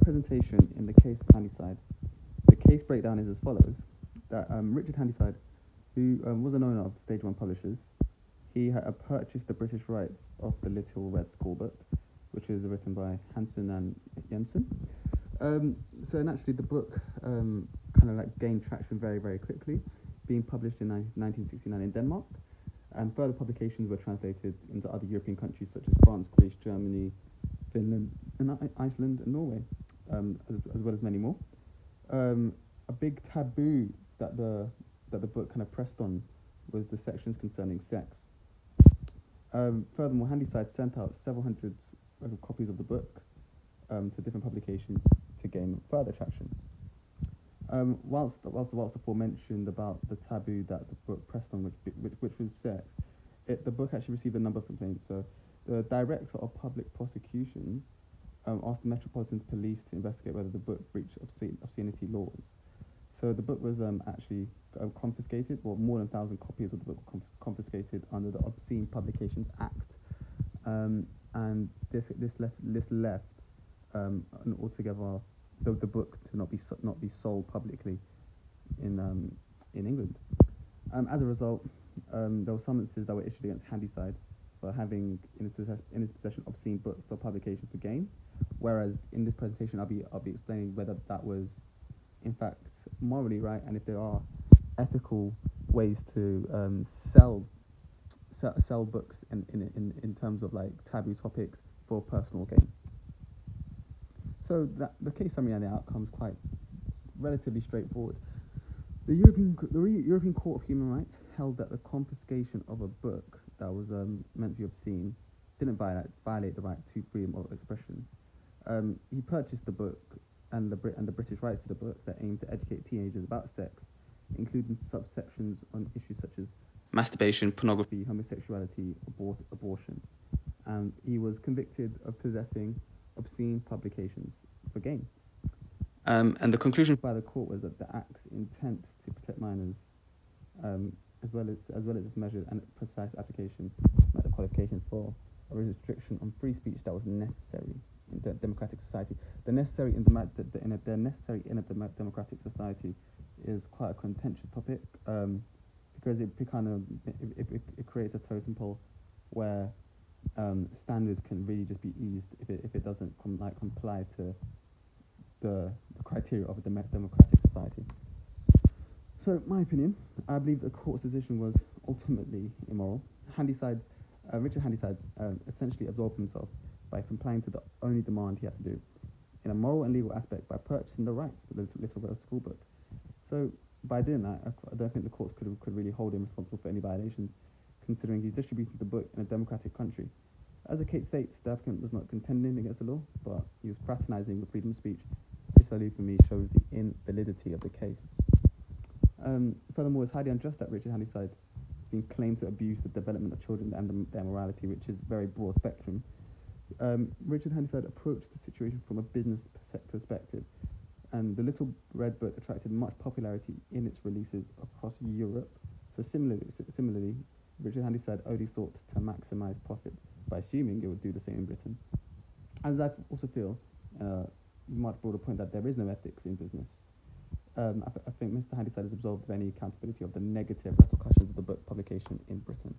presentation in the case of Handyside, the case breakdown is as follows: that Richard Handyside, who was an owner of Stage One Publishers, he purchased the British rights of the Little Red School book, which was written by Hansen and Jensen. So naturally, the book kind of like gained traction very, very quickly, being published in 1969 in Denmark, and further publications were translated into other European countries such as France, Greece, Germany, Finland, and Iceland, and Norway, as well as many more. A big taboo that the book kind of pressed on was the sections concerning sex. Furthermore, Handyside sent out several hundred copies of the book to different publications to gain further traction. Whilst the aforementioned about the taboo that the book pressed on, which was sex, the book actually received a number of complaints. So the director of public prosecutions asked the Metropolitan Police to investigate whether the book breached obscenity laws. So the book was actually confiscated, or more than 1,000 copies of the book were confiscated under the Obscene Publications Act, and this left altogether the book to not be sold publicly in England. As a result, there were summonses that were issued against Handyside for having in his possession obscene books for publication for gain. Whereas in this presentation, I'll be explaining whether that was in fact morally right, and if there are ethical ways to sell books in terms of like taboo topics for personal gain. So the case summary and the outcome is quite relatively straightforward. The European Court of Human Rights held that the confiscation of a book that was meant to be obscene didn't violate the right to freedom of expression. He purchased the book and the British rights to the book that aimed to educate teenagers about sex, including subsections on issues such as masturbation, pornography, homosexuality, abortion. And he was convicted of possessing obscene publications for gain. And the conclusion by the court was that the Act's intent to protect minors, as well as its measured and precise application, met the qualifications for a restriction on free speech that was necessary in the democratic society. The necessary in a democratic society is quite a contentious topic, because it creates a totem pole where standards can really just be eased if it doesn't comply to the criteria of a democratic society. So, my opinion, I believe the court's decision was ultimately immoral. Richard Handyside essentially absolved himself by complying to the only demand he had to do, in a moral and legal aspect, by purchasing the rights for the Little Red School book. So, by doing that, I don't think the courts could really hold him responsible for any violations, considering he's distributed the book in a democratic country. As the case states, the applicant was not contending against the law, but he was fraternising with freedom of speech. This only for me shows the invalidity of the case. Furthermore, it's highly unjust that Richard Handyside has been claimed to abuse the development of children and their morality, which is very broad spectrum. Richard Handyside approached the situation from a business perspective, and the Little Red Book attracted much popularity in its releases across Europe. So similarly, Richard Handyside only sought to maximise profits by assuming it would do the same in Britain. As I also feel, much broader point, that there is no ethics in business. I think Mr. Handyside is absolved of any accountability of the negative repercussions of the book publication in Britain.